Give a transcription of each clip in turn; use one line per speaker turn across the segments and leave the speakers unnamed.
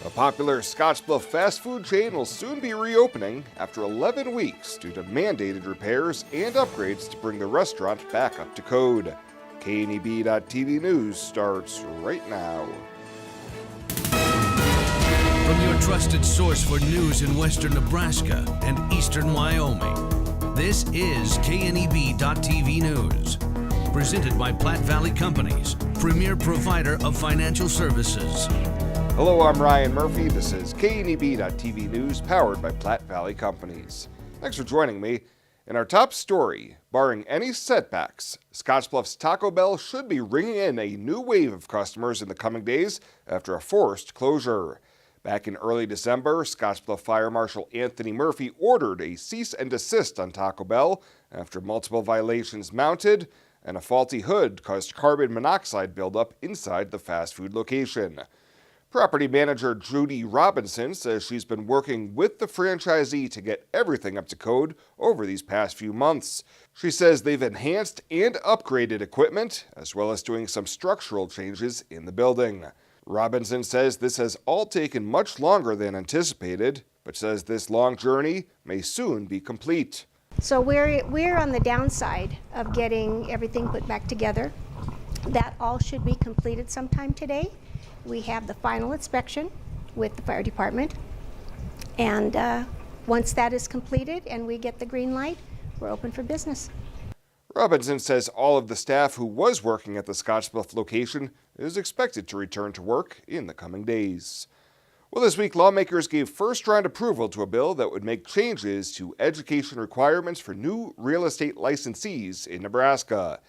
A popular Scottsbluff fast food chain will soon be reopening after 11 weeks due to mandated repairs and upgrades to bring the restaurant back up to code. KNEB.TV News starts right now.
From your trusted source for news in western Nebraska and eastern Wyoming, this is KNEB.TV News. Presented by Platte Valley Companies, premier provider of financial services.
Hello, I'm Ryan Murphy. This is KNEB.TV News, powered by Platte Valley Companies. Thanks for joining me. In our top story, barring any setbacks, Scottsbluff's Taco Bell should be ringing in a new wave of customers in the coming days after a forced closure. Back in early December, Scottsbluff Fire Marshal Anthony Murphy ordered a cease and desist on Taco Bell after multiple violations mounted and a faulty hood caused carbon monoxide buildup inside the fast food location. Property manager Judy Robinson says she's been working with the franchisee to get everything up to code over these past few months. She says they've enhanced and upgraded equipment, as well as doing some structural changes in the building. Robinson says this has all taken much longer than anticipated, but says this long journey may soon be complete.
So we're on the downside of getting everything put back together. That all should be completed sometime today. We have the final inspection with the fire department, and once that is completed and we get the green light, we're open for business.
Robinson says all of the staff who was working at the Scottsbluff location is expected to return to work in the coming days. Well, this week, lawmakers gave first-round approval to a bill that would make changes to education requirements for new real estate licensees in Nebraska.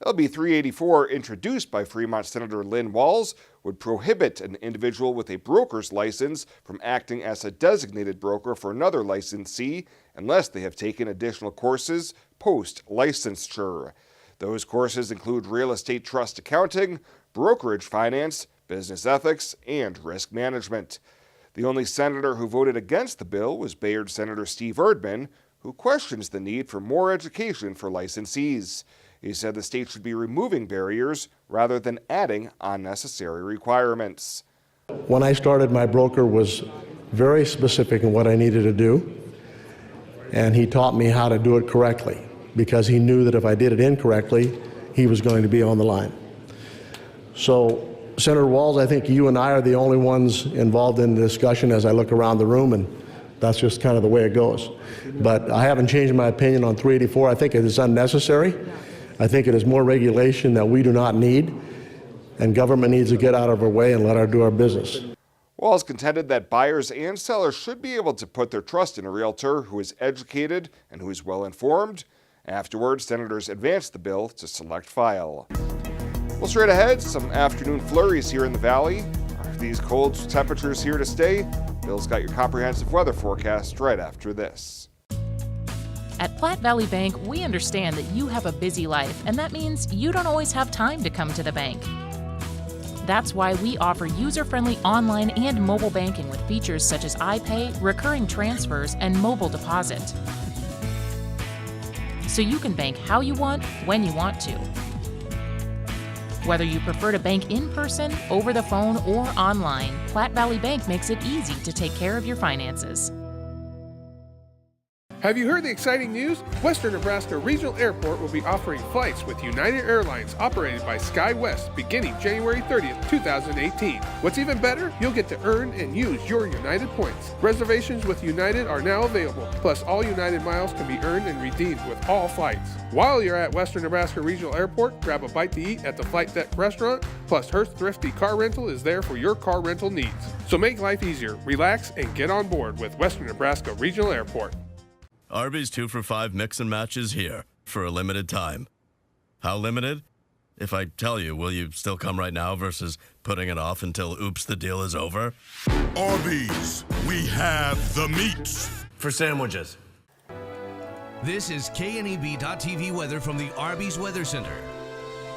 LB 384, introduced by Fremont Senator Lynn Walz, would prohibit an individual with a broker's license from acting as a designated broker for another licensee unless they have taken additional courses post-licensure. Those courses include real estate trust accounting, brokerage finance, business ethics, and risk management. The only senator who voted against the bill was Bayard Senator Steve Erdman, who questions the need for more education for licensees. He said the state should be removing barriers rather than adding unnecessary requirements.
When I started, my broker was very specific in what I needed to do, and he taught me how to do it correctly because he knew that if I did it incorrectly, he was going to be on the line. So, Senator Walz, I think you and I are the only ones involved in the discussion as I look around the room, and that's just kind of the way it goes. But I haven't changed my opinion on 384. I think it is unnecessary. I think it is more regulation that we do not need, and government needs to get out of our way and let us do our business.
Walz contended that buyers and sellers should be able to put their trust in a realtor who is educated and who is well informed. Afterwards, senators advanced the bill to select file. Well, straight ahead, some afternoon flurries here in the valley. Are these cold temperatures here to stay? Bill's got your comprehensive weather forecast right after this.
At Platte Valley Bank, we understand that you have a busy life, and that means you don't always have time to come to the bank. That's why we offer user-friendly online and mobile banking with features such as iPay, recurring transfers, and mobile deposit. So you can bank how you want, when you want to. Whether you prefer to bank in person, over the phone, or online, Platte Valley Bank makes it easy to take care of your finances.
Have you heard the exciting news? Western Nebraska Regional Airport will be offering flights with United Airlines operated by SkyWest beginning January 30th, 2018. What's even better? You'll get to earn and use your United points. Reservations with United are now available, plus all United miles can be earned and redeemed with all flights. While you're at Western Nebraska Regional Airport, grab a bite to eat at the Flight Deck restaurant, plus Hearst Thrifty Car Rental is there for your car rental needs. So make life easier, relax, and get on board with Western Nebraska Regional Airport.
Arby's 2 for $5 mix and match is here for a limited time. How limited? If I tell you, will you still come right now versus putting it off until oops, the deal is over?
Arby's, we have the meats.
For sandwiches. This is KNEB.TV weather from the Arby's Weather Center.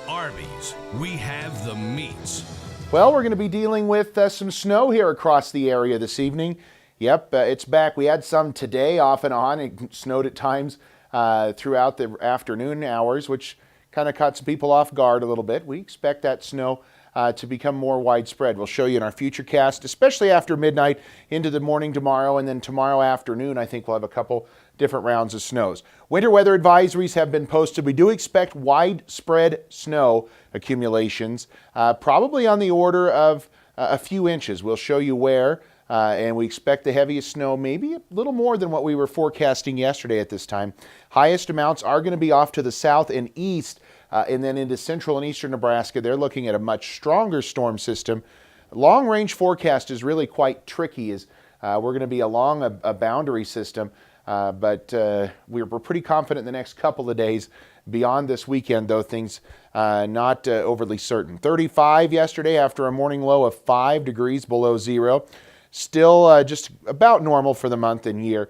Arby's, we have the meats.
Well, we're going to be dealing with some snow here across the area this evening. Yep, it's back. We had some today off and on. It snowed at times throughout the afternoon hours, which kind of caught some people off guard a little bit. We expect that snow to become more widespread. We'll show you in our future cast, especially after midnight into the morning tomorrow, and then tomorrow afternoon I think we'll have a couple different rounds of snows. Winter weather advisories have been posted. We do expect widespread snow accumulations, probably on the order of a few inches. We'll show you where, and we expect the heaviest snow maybe a little more than what we were forecasting yesterday at this time. Highest amounts are going to be off to the south and east, and then into central and eastern Nebraska. They're looking at a much stronger storm system. Long-range forecast is really quite tricky, as we're going to be along a boundary system, but we're pretty confident in the next couple of days. Beyond this weekend, though, things not overly certain. 35 yesterday after a morning low of 5 degrees below zero. Still just about normal for the month and year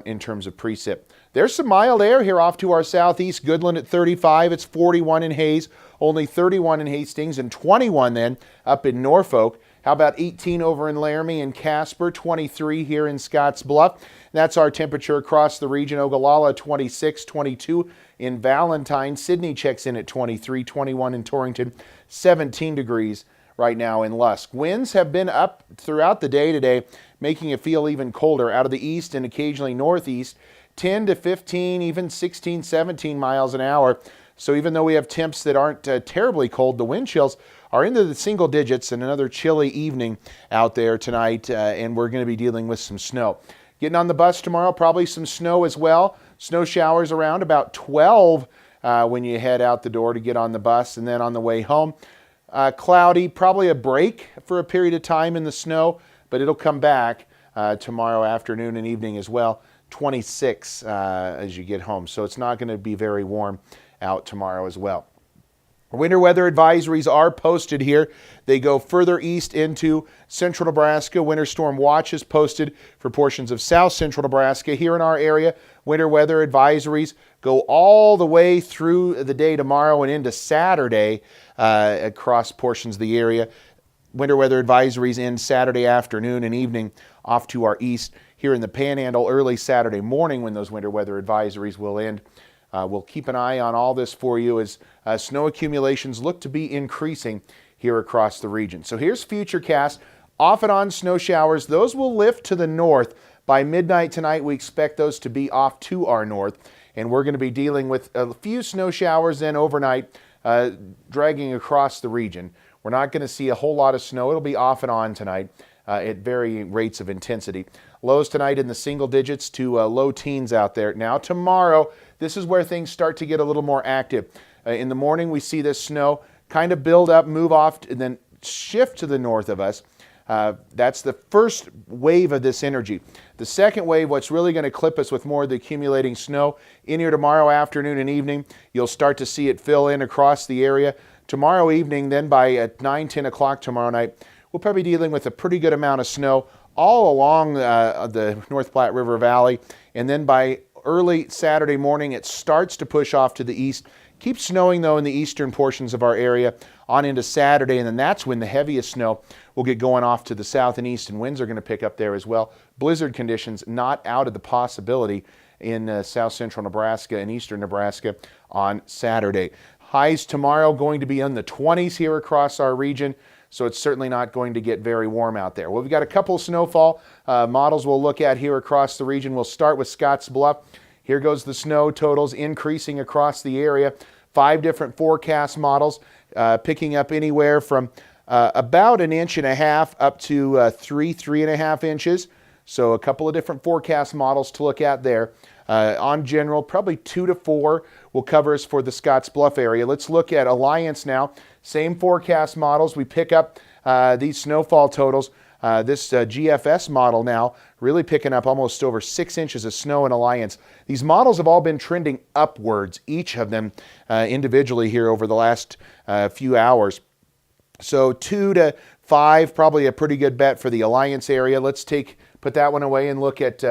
in terms of precip. There's some mild air here off to our southeast. Goodland at 35. It's 41 in Hayes, only 31 in Hastings, and 21 then up in Norfolk. How about 18 over in Laramie and Casper, 23 here in Scotts Bluff. That's our temperature across the region. Ogallala 26, 22 in Valentine. Sydney checks in at 23, 21 in Torrington, 17 degrees right now in Lusk. Winds have been up throughout the day today, making it feel even colder out of the east and occasionally northeast, 10 to 15, even 16, 17 miles an hour. So even though we have temps that aren't terribly cold, the wind chills are into the single digits, and another chilly evening out there tonight, and we're going to be dealing with some snow. Getting on the bus tomorrow, probably some snow as well. Snow showers around about 12 when you head out the door to get on the bus, and then on the way home. Cloudy, probably a break for a period of time in the snow, but it'll come back tomorrow afternoon and evening as well. 26 as you get home, so it's not going to be very warm out tomorrow as well. Winter weather advisories are posted here. They go further east into central Nebraska. Winter storm watch is posted for portions of south central Nebraska. Here in our area, winter weather advisories go all the way through the day tomorrow and into Saturday across portions of the area. Winter weather advisories end Saturday afternoon and evening off to our east. Here in the Panhandle, early Saturday morning when those winter weather advisories will end. We'll keep an eye on all this for you as snow accumulations look to be increasing here across the region. So here's Futurecast. Off and on snow showers. Those will lift to the north. By midnight tonight, we expect those to be off to our north. And we're going to be dealing with a few snow showers then overnight dragging across the region. We're not going to see a whole lot of snow. It'll be off and on tonight at varying rates of intensity. Lows tonight in the single digits to low teens out there. Now tomorrow, this is where things start to get a little more active. In the morning, we see this snow kind of build up, move off, and then shift to the north of us. That's the first wave of this energy. The second wave, what's really going to clip us with more of the accumulating snow in here tomorrow afternoon and evening. You'll start to see it fill in across the area. Tomorrow evening, then by 9, 10 o'clock tomorrow night, we'll probably be dealing with a pretty good amount of snow all along the North Platte River Valley. And then by early Saturday morning, it starts to push off to the east. Keeps snowing, though, in the eastern portions of our area on into Saturday, and then that's when the heaviest snow will get going off to the south and east, and winds are going to pick up there as well. Blizzard conditions not out of the possibility in south central Nebraska and eastern Nebraska on Saturday. Highs tomorrow going to be in the 20s here across our region, so it's certainly not going to get very warm out there. Well, we've got a couple of snowfall models we'll look at here across the region. We'll start with Scotts Bluff. Here goes the snow totals increasing across the area. 5 different forecast models picking up anywhere from about 1.5 inches up to 3.5 inches. So a couple of different forecast models to look at there. On general, probably 2 to 4 will cover us for the Scotts Bluff area. Let's look at Alliance now. Same forecast models. We pick up these snowfall totals. This GFS model now really picking up almost over 6 inches of snow in Alliance. These models have all been trending upwards, each of them individually here over the last few hours. So 2 to 5, probably a pretty good bet for the Alliance area. Let's put that one away and look at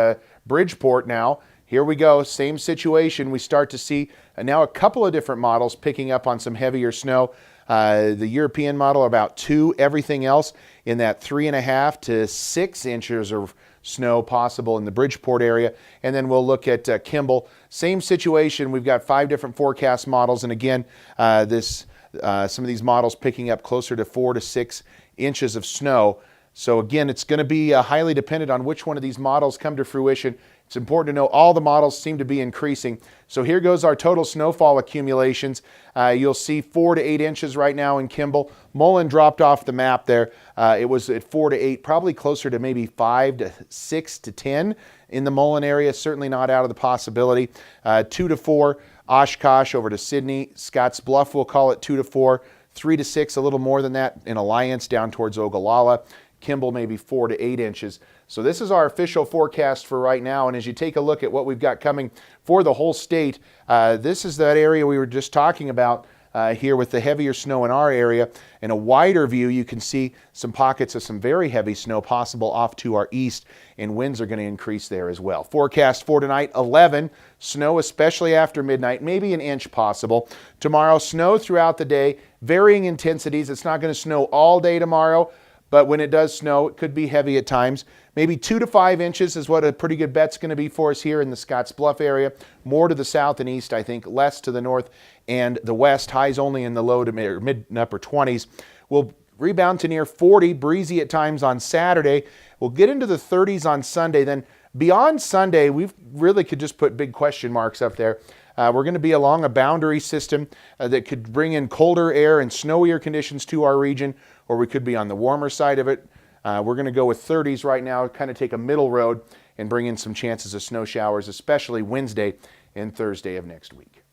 Bridgeport now. Here we go, same situation. We start to see now a couple of different models picking up on some heavier snow. The European model about 2, everything else in that 3.5 to 6 inches of snow possible in the Bridgeport area. And then we'll look at Kimball. Same situation, we've got 5 different forecast models. And again, this Some of these models picking up closer to 4 to 6 inches of snow. So again, it's going to be highly dependent on which one of these models come to fruition. It's important to know all the models seem to be increasing. So here goes our total snowfall accumulations. You'll see 4 to 8 inches right now in Kimball. Mullen dropped off the map there. It was at 4 to 8, probably closer to maybe 5 to 6 to 10 in the Mullen area. Certainly not out of the possibility. 2 to 4, Oshkosh over to Sidney. Scotts Bluff, we'll call it 2 to 4. 3 to 6, a little more than that in Alliance down towards Ogallala. Kimball maybe 4 to 8 inches. So this is our official forecast for right now. And as you take a look at what we've got coming for the whole state, this is that area we were just talking about here with the heavier snow in our area. In a wider view, you can see some pockets of some very heavy snow possible off to our east, and winds are going to increase there as well. Forecast for tonight, 11. Snow, especially after midnight, maybe an inch possible. Tomorrow, snow throughout the day, varying intensities. It's not going to snow all day tomorrow, but when it does snow, it could be heavy at times. Maybe 2 to 5 inches is what a pretty good bet's going to be for us here in the Scotts Bluff area. More to the south and east, I think, less to the north and the west. Highs only in the low to mid and upper 20s. We'll rebound to near 40, breezy at times on Saturday. We'll get into the 30s on Sunday. Then beyond Sunday, we really could just put big question marks up there. We're going to be along a boundary system that could bring in colder air and snowier conditions to our region, or we could be on the warmer side of it. We're going to go with 30s right now, kind of take a middle road and bring in some chances of snow showers, especially Wednesday and Thursday of next week.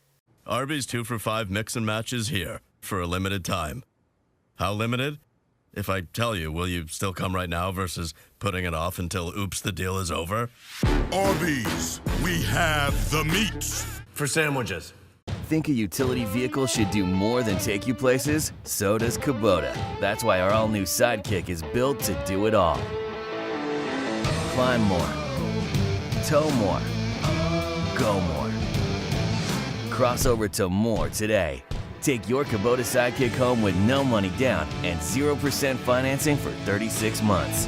Arby's 2 for $5 mix and match is here for a limited time. How limited? If I tell you, will you still come right now versus putting it off until oops, the deal is over?
Arby's, we have the meats.
For sandwiches.
Think a utility vehicle should do more than take you places? So does Kubota. That's why our all-new Sidekick is built to do it all. Climb more. Tow more. Go more. Cross over to more today. Take your Kubota Sidekick home with no money down and 0% financing for 36 months.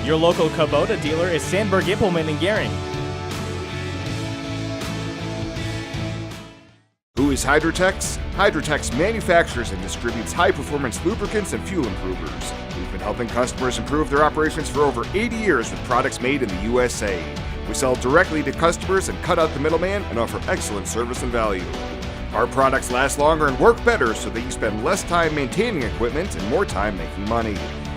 Your local Kubota dealer is Sandberg Implement in Gering.
Who is Hydrotex? Hydrotex manufactures and distributes high-performance lubricants and fuel improvers. We've been helping customers improve their operations for over 80 years with products made in the USA. We sell directly to customers and cut out the middleman and offer excellent service and value. Our products last longer and work better so that you spend less time maintaining equipment and more time making money.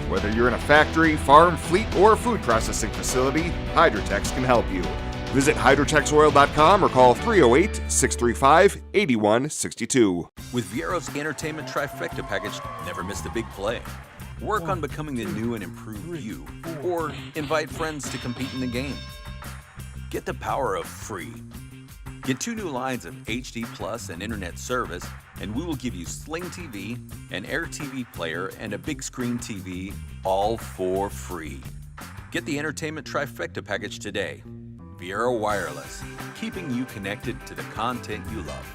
Whether you're in a factory, farm, fleet, or food processing facility, Hydrotex can help you. Visit hydrotexoil.com or call 308-635-8162.
With Viero's entertainment trifecta package, never miss the big play. Work on becoming the new and improved you, or invite friends to compete in the game. Get the power of free. Get 2 new lines of HD Plus and internet service, and we will give you Sling TV, an Air TV player, and a big screen TV, all for free. Get the entertainment trifecta package today. Viera Wireless, keeping you connected to the content you love.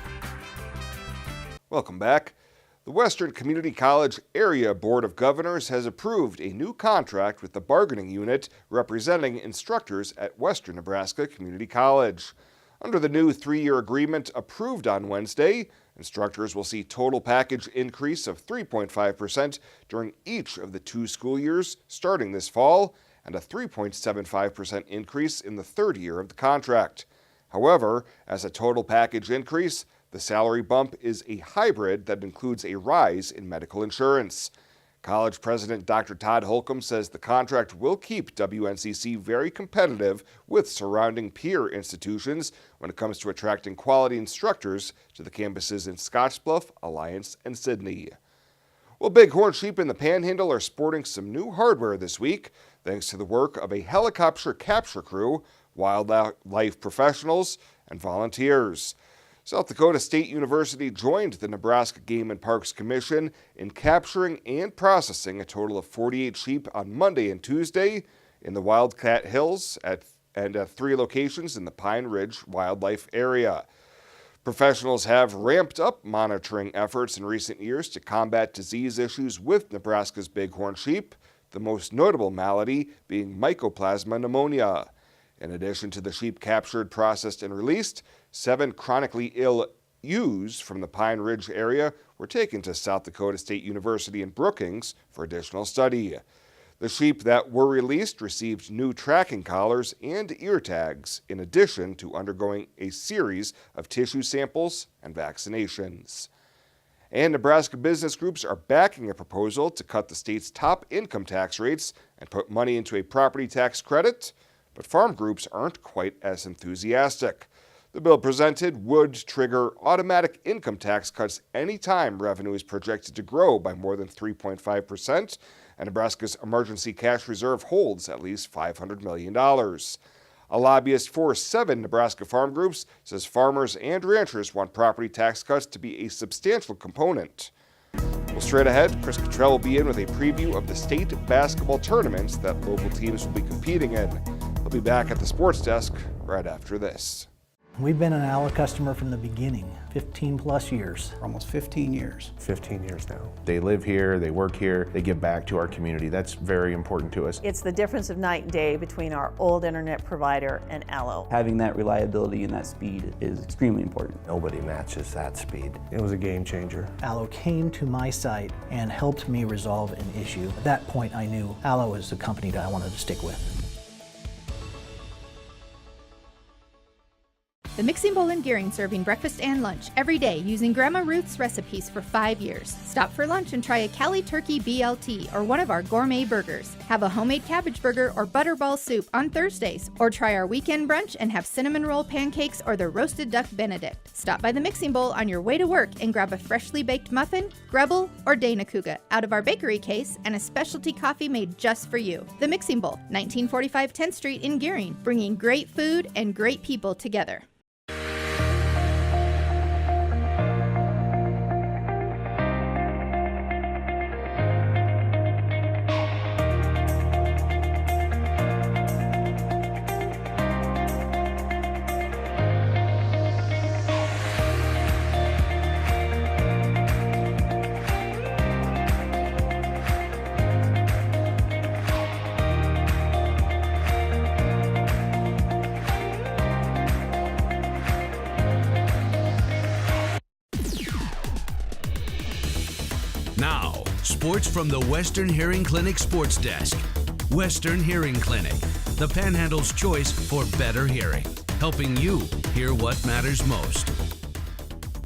Welcome back. The Western Community College Area Board of Governors has approved a new contract with the bargaining unit representing instructors at Western Nebraska Community College. Under the new 3-year agreement approved on Wednesday, instructors will see total package increase of 3.5% during each of the 2 school years starting this fall, and a 3.75% increase in the 3rd year of the contract. However, as a total package increase, the salary bump is a hybrid that includes a rise in medical insurance. College President Dr. Todd Holcomb says the contract will keep WNCC very competitive with surrounding peer institutions when it comes to attracting quality instructors to the campuses in Scottsbluff, Alliance, and Sidney. Well, bighorn sheep in the Panhandle are sporting some new hardware this week, thanks to the work of a helicopter capture crew, wildlife professionals, and volunteers. South Dakota State University joined the Nebraska Game and Parks Commission in capturing and processing a total of 48 sheep on Monday and Tuesday in the Wildcat Hills at 3 locations in the Pine Ridge Wildlife Area. Professionals have ramped up monitoring efforts in recent years to combat disease issues with Nebraska's bighorn sheep, the most notable malady being Mycoplasma pneumonia. In addition to the sheep captured, processed, and released, 7 chronically ill ewes from the Pine Ridge area were taken to South Dakota State University in Brookings for additional study. The sheep that were released received new tracking collars and ear tags, in addition to undergoing a series of tissue samples and vaccinations. And Nebraska business groups are backing a proposal to cut the state's top income tax rates and put money into a property tax credit, but farm groups aren't quite as enthusiastic. The bill presented would trigger automatic income tax cuts anytime revenue is projected to grow by more than 3.5%, and Nebraska's emergency cash reserve holds at least $500 million. A lobbyist for 7 Nebraska farm groups says farmers and ranchers want property tax cuts to be a substantial component. Well, straight ahead, Chris Cottrell will be in with a preview of the state basketball tournaments that local teams will be competing in. He'll be back at the sports desk right after this.
We've been an ALA customer from the beginning, 15 plus years.
Almost 15 years.
15 years now.
They live here, they work here, they give back to our community. That's very important to us.
It's the difference of night and day between our old internet provider and ALLO.
Having that reliability and that speed is extremely important.
Nobody matches that speed. It was a game changer.
ALLO came to my site and helped me resolve an issue. At that point, I knew ALLO is the company that I wanted to stick with.
The Mixing Bowl in Gearing, serving breakfast and lunch every day using Grandma Ruth's recipes for 5 years. Stop for lunch and try a Cali Turkey BLT or one of our gourmet burgers. Have a homemade cabbage burger or butterball soup on Thursdays, or try our weekend brunch and have cinnamon roll pancakes or the roasted duck Benedict. Stop by the Mixing Bowl on your way to work and grab a freshly baked muffin, Grebel, or Dana Kuga out of our bakery case and a specialty coffee made just for you. The Mixing Bowl, 1945 10th Street in Gearing, bringing great food and great people together.
Now, sports from the Western Hearing Clinic Sports Desk. Western Hearing Clinic, the Panhandle's choice for better hearing, helping you hear what matters most.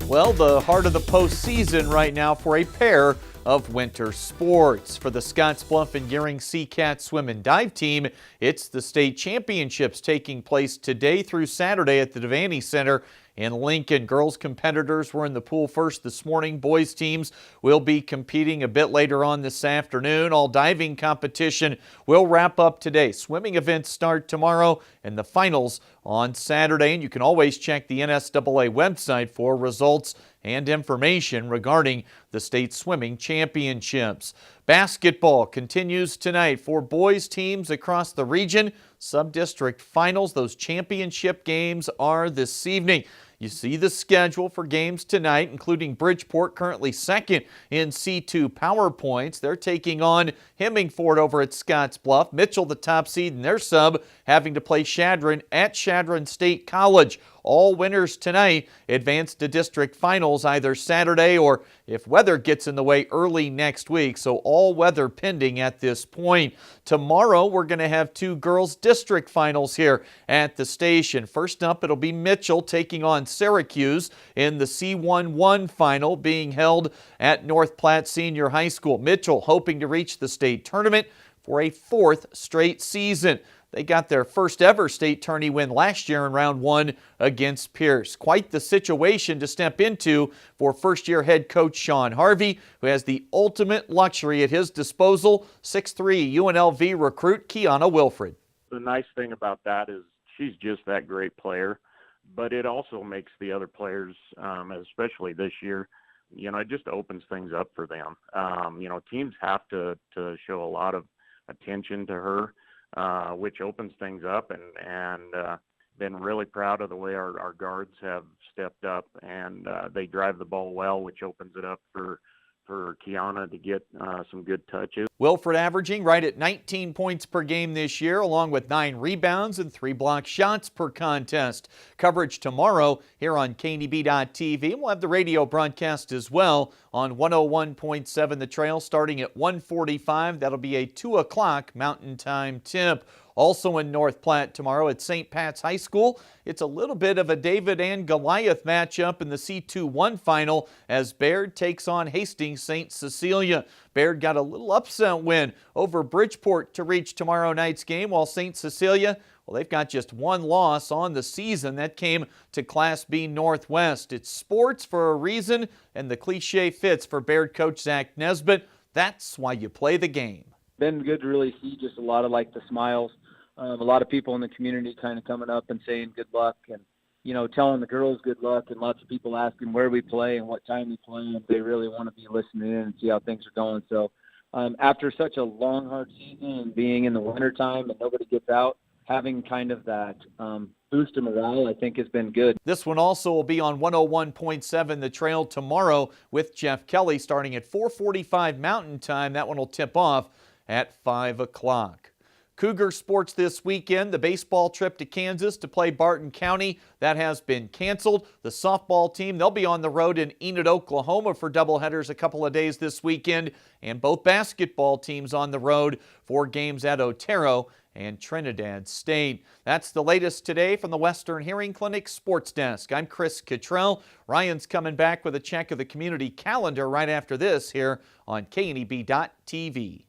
Well, the heart of the postseason right now for a pair of winter sports. For the Scottsbluff and Gearing Sea-Cat swim and dive team, it's the state championships taking place today through Saturday at the Devaney Center in Lincoln. Girls competitors were in the pool first this morning. Boys teams will be competing a bit later on this afternoon. All diving competition will wrap up today. Swimming events start tomorrow and the finals on Saturday. And you can always check the NSAA website for results and information regarding the state swimming championships. Basketball continues tonight for boys teams across the region. Sub-district finals, those championship games are this evening. You see the schedule for games tonight, including Bridgeport, currently second in C2 power points. They're taking on Hemmingford over at Scottsbluff. Mitchell, the top seed in their sub, having to play Chadron at Chadron State College. All winners tonight advance to district finals either Saturday or, if weather gets in the way, early next week. So all weather pending at this point. Tomorrow we're going to have 2 girls district finals here at the station. First up, it'll be Mitchell taking on Syracuse in the C11 final being held at North Platte Senior High School. Mitchell hoping to reach the state tournament for a 4th straight season. They got their first ever state tourney win last year in round 1 against Pierce. Quite the situation to step into for first-year head coach Sean Harvey, who has the ultimate luxury at his disposal, 6'3" UNLV recruit Kiana Wilfred.
The nice thing about that is she's just that great player, but it also makes the other players, especially this year, it just opens things up for them. Teams have to show a lot of attention to her. Which opens things up, and been really proud of the way our guards have stepped up, and they drive the ball well, which opens it up for for Kiana to get some good touches.
Wilfred averaging right at 19 points per game this year, along with 9 rebounds and 3 block shots per contest. Coverage tomorrow here on KNEB.TV. We'll have the radio broadcast as well on 101.7 The Trail starting at 1:45. That'll be a 2 o'clock Mountain Time tip. Also in North Platte tomorrow at St. Pat's High School, it's a little bit of a David and Goliath matchup in the C2-1 final as Baird takes on Hastings St. Cecilia. Baird got a little upset win over Bridgeport to reach tomorrow night's game, while St. Cecilia, well, they've got just 1 loss on the season. That came to Class B Northwest. It's sports for a reason, and the cliche fits for Baird coach Zach Nesbitt. That's why you play the game.
Been good to really see just a lot of the smiles. A lot of people in the community kind of coming up and saying good luck and, telling the girls good luck, and lots of people asking where we play and what time we play, and they really want to be listening in and see how things are going. So after such a long, hard season and being in the wintertime and nobody gets out, having kind of that boost of morale, I think has been good.
This one also will be on 101.7 The Trail tomorrow with Jeff Kelly starting at 4:45 Mountain Time. That one will tip off at 5 o'clock. Cougar sports this weekend. The baseball trip to Kansas to play Barton County, that has been canceled. The softball team, they'll be on the road in Enid, Oklahoma for doubleheaders a couple of days this weekend. And both basketball teams on the road for games at Otero and Trinidad State. That's the latest today from the Western Hearing Clinic Sports Desk. I'm Chris Cottrell. Ryan's coming back with a check of the community calendar right after this here on KNEB.TV.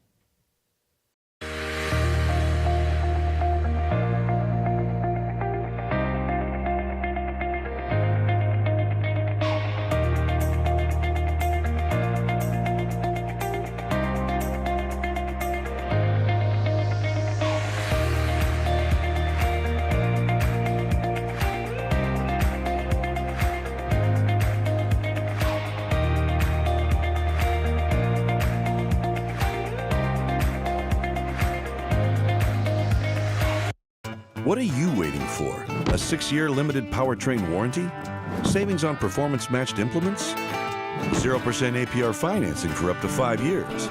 What are you waiting for? A 6-year limited powertrain warranty? Savings on performance-matched implements? 0% APR financing for up to 5 years?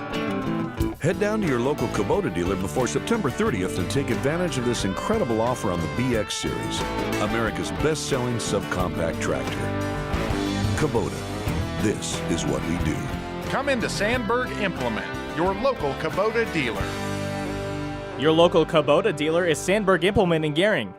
Head down to your local Kubota dealer before September 30th and take advantage of this incredible offer on the BX Series, America's best-selling subcompact tractor. Kubota. This is what we do.
Come into Sandberg Implement, your local Kubota dealer.
Your local Kubota dealer is Sandberg Implement in Gering.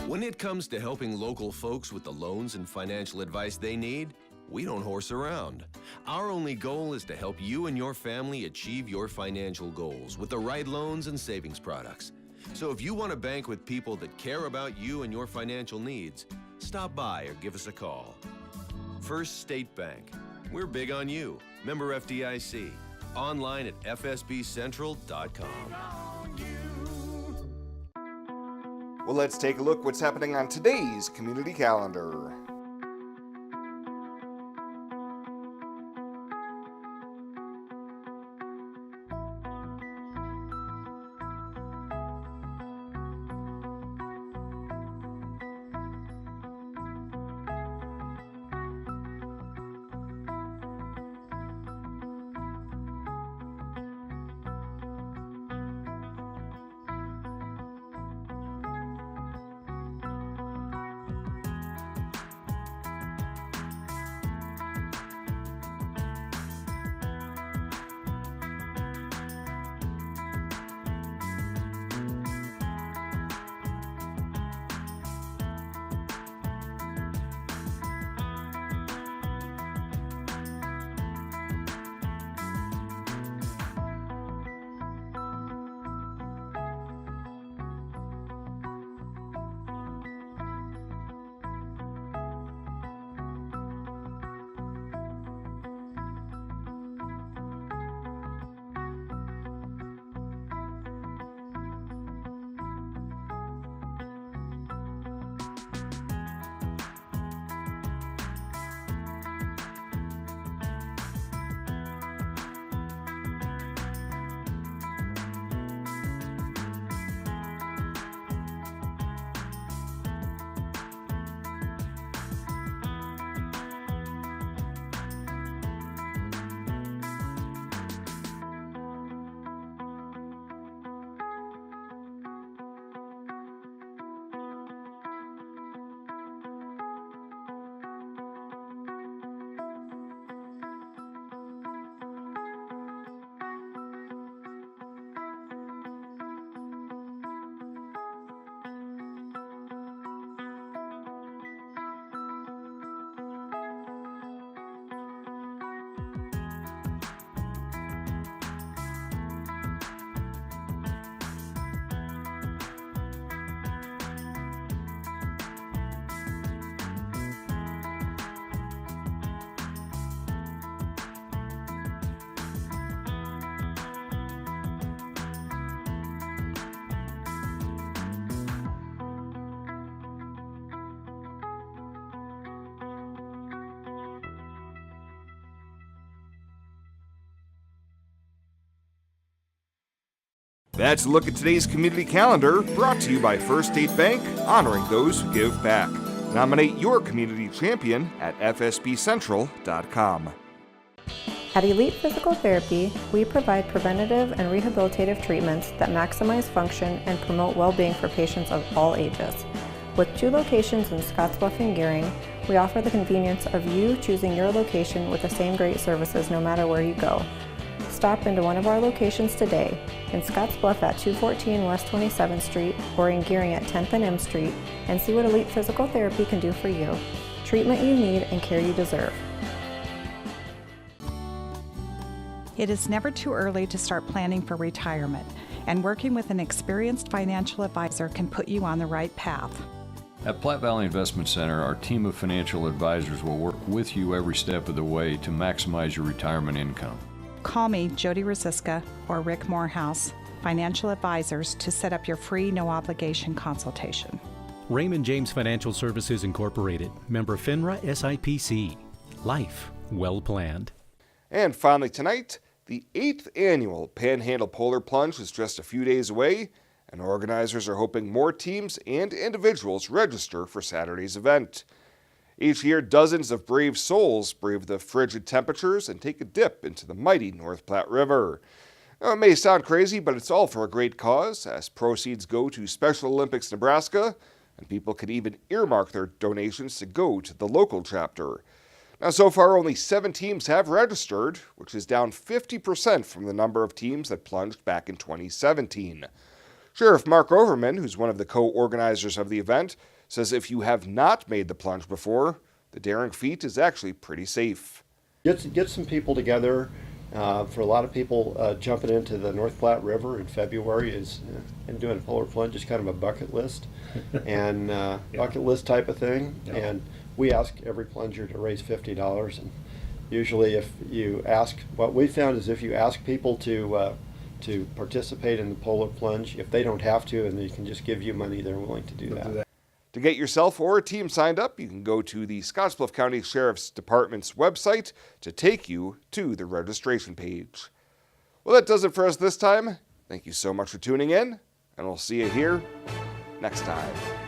When it comes to helping local folks with the loans and financial advice they need, we don't horse around. Our only goal is to help you and your family achieve your financial goals with the right loans and savings products. So if you want to bank with people that care about you and your financial needs, stop by or give us a call. First State Bank. We're big on you. Member FDIC. Online at fsbcentral.com.
Well, let's take a look what's happening on today's community calendar. That's a look at today's community calendar, brought to you by First State Bank, honoring those who give back. Nominate your community champion at fsbcentral.com.
At Elite Physical Therapy, we provide preventative and rehabilitative treatments that maximize function and promote well-being for patients of all ages. With 2 locations in Scottsbluff and Gearing, we offer the convenience of you choosing your location with the same great services no matter where you go. Stop into one of our locations today, in Scottsbluff at 214 West 27th Street or in Gearing at 10th and M Street, and see what Elite Physical Therapy can do for you. Treatment you need and care you deserve.
It is never too early to start planning for retirement, and working with an experienced financial advisor can put you on the right path.
At Platte Valley Investment Center, our team of financial advisors will work with you every step of the way to maximize your retirement income.
Call me, Jody Rosiska, or Rick Morehouse, financial advisors, to set up your free, no-obligation consultation.
Raymond James Financial Services Incorporated, member FINRA SIPC. Life well planned.
And finally tonight, the 8th annual Panhandle Polar Plunge is just a few days away, and organizers are hoping more teams and individuals register for Saturday's event. Each year, dozens of brave souls brave the frigid temperatures and take a dip into the mighty North Platte River. Now, it may sound crazy, but it's all for a great cause, as proceeds go to Special Olympics Nebraska, and people can even earmark their donations to go to the local chapter. Now, so far, only 7 teams have registered, which is down 50% from the number of teams that plunged back in 2017. Sheriff Mark Overman, who's one of the co-organizers of the event, says if you have not made the plunge before, the daring feat is actually pretty safe.
Get some people together. For a lot of people, jumping into the North Platte River in February and doing a polar plunge is kind of a bucket list and bucket list type of thing. Yeah. And we ask every plunger to raise $50. And usually, if you ask, what we found is if you ask people to participate in the polar plunge, if they don't have to and they can just give you money, they're willing to do that.
To get yourself or a team signed up, you can go to the Scottsbluff County Sheriff's Department's website to take you to the registration page. Well, that does it for us this time. Thank you so much for tuning in, and we'll see you here next time.